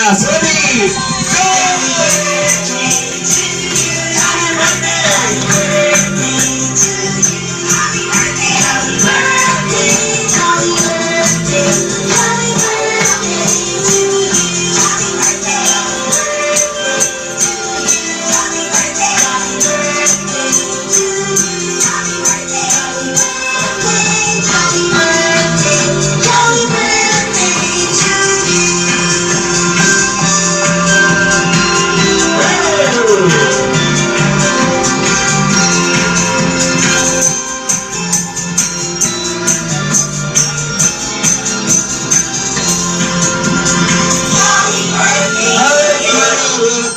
last. Ready? Go!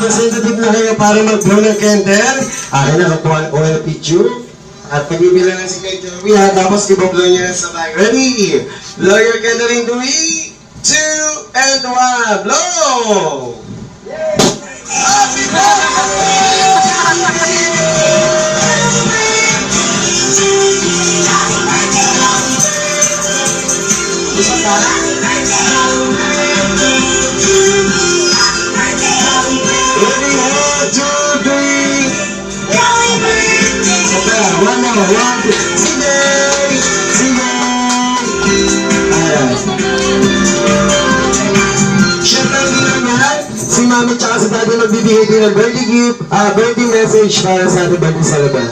Representative na kayo para mag-blow ng candle. Akin na nakuha ang oil picture. At pagbibilangan si Kay Joey ha. Tapos ibablow niya sa bag. Ready? Blow your candle in 3, 2, and 1. Blow! Happy si Mami tsaka si Daddy magbibigay din ng birthday gift, birthday message para sa ating birthday celebrant.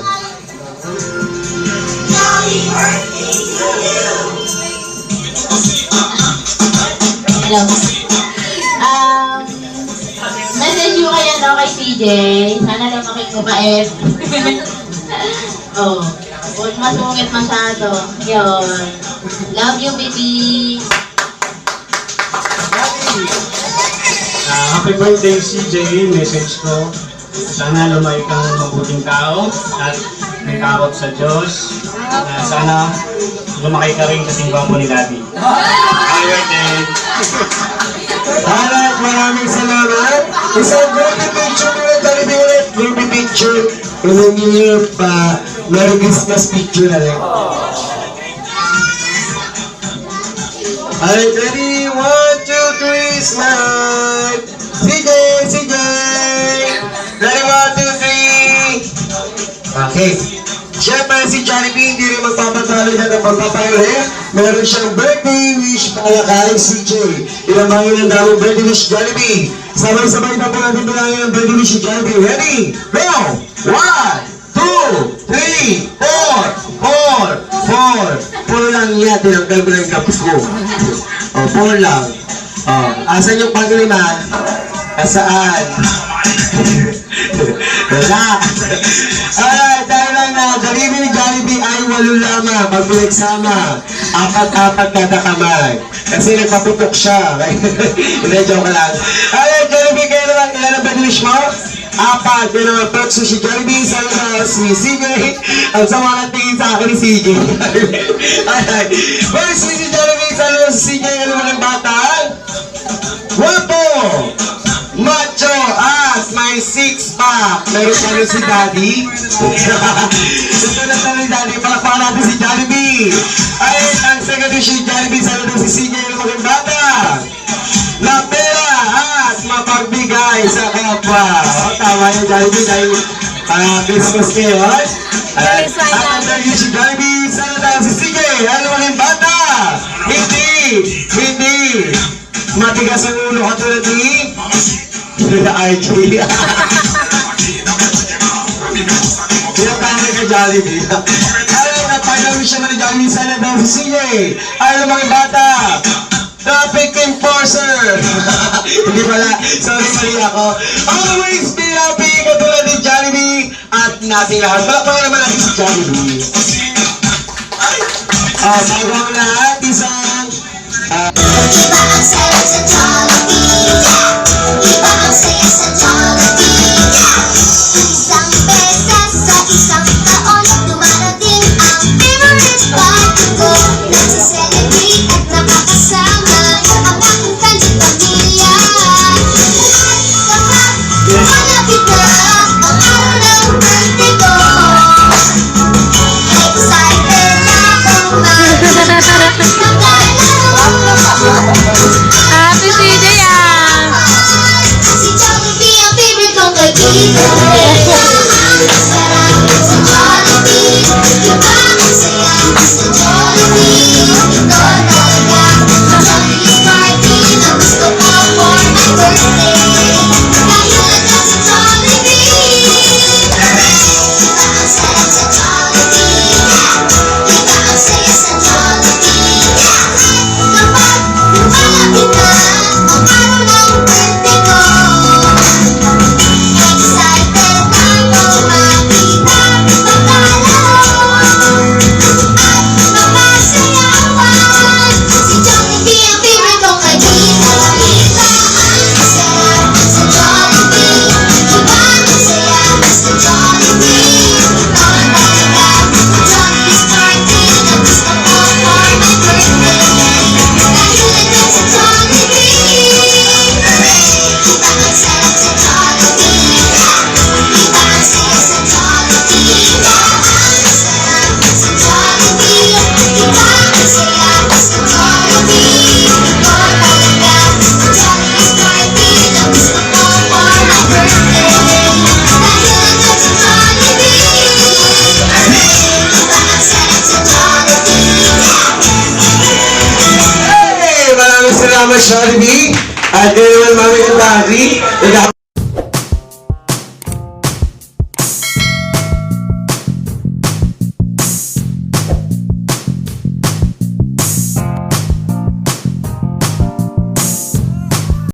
Hello. Message mo kaya daw kay CJ. Sana lang makikubait. Oh, huwag masungit masyado. Yun. Love you, baby. Happy birthday CJ, message ko. Sana lumay kang mabuting tao at may takot sa Diyos. Sana lumaki ka rin kasing gwapo ni Daddy. Happy birthday! Alright, maraming salamat. Isang birthday picture na Jollibee ulit. Birthday picture. And then yung Merry Christmas picture na rin. Alright, ready? 1, 2, 3, smile! CJ! CJ! Ready? 1, 2, 3! Okay. Siyempre si Jollibee hindi rin magpapatalo niya ng pagpapayuri. Meron siyang birthday wish para kay CJ. Ilang bayan ang daming birthday wish Jollibee. Sabay-sabay na po natin bilangin ang birthday wish si Jollibee. Ready? Go! 1, 2, 3, 4. 4 lang yan. Tinanggal ko lang yung kapos ko. O, 4 lang. O, asan yung pag-lima? Asaan? Wala. Alright, tayo lang na Jollibee ay 8 lamang pag pinagsama. 4 kada kamay. Kasi nagpaputok siya. Hindi, joke lang. Alright, Jollibee, kayo naman. Ilan ang birthday wish mo? 4. Kaya naman, perks si Jollibee. Sana na si CJ. Ang sama ng tingin sa akin ni CJ. Alright. First si Jollibee. Sana na si CJ. Ano naman ang bata? Guwapo! Macho as may 6-pack. Meron pa rin si Daddy. Ito na tayo ni Daddy. Palakpakan natin si Jollibee. Ay, ang second si Jollibee. Sana na si CJ na maging bata. Na pera as mapagbigay sa kapwa. O, tama yung Jollibee dahil Christmas kayo. At ang tayo si Jollibee. Sana na si CJ. Ano maging bata? Hindi. Matigas ang ulo katulad ni RJ. Pinapangin ka Jollibee. Alam na, pag-awin siya ni Jollibee, sana daw si CJ. Alam mga bata, traffic enforcer. Hindi pala, sorry mali ako. Always be happy katulad ni Jollibee at nating lahat. Palakpakan naman natin si Jollibee. Bago ang lahat, isang Iba ang saya sa Jollibee. Iba ang saya sa Jollibee. Isang beses sa isang taon, dumarating ang favorite party ko. Nagsiselebrate at nakakasama ang aking kanyang pamilya. Kapag malapit na ang araw ng birthday ko, excited ako Happy CJ yan! Mama Jollibee. At ngayon, Mami and Daddy.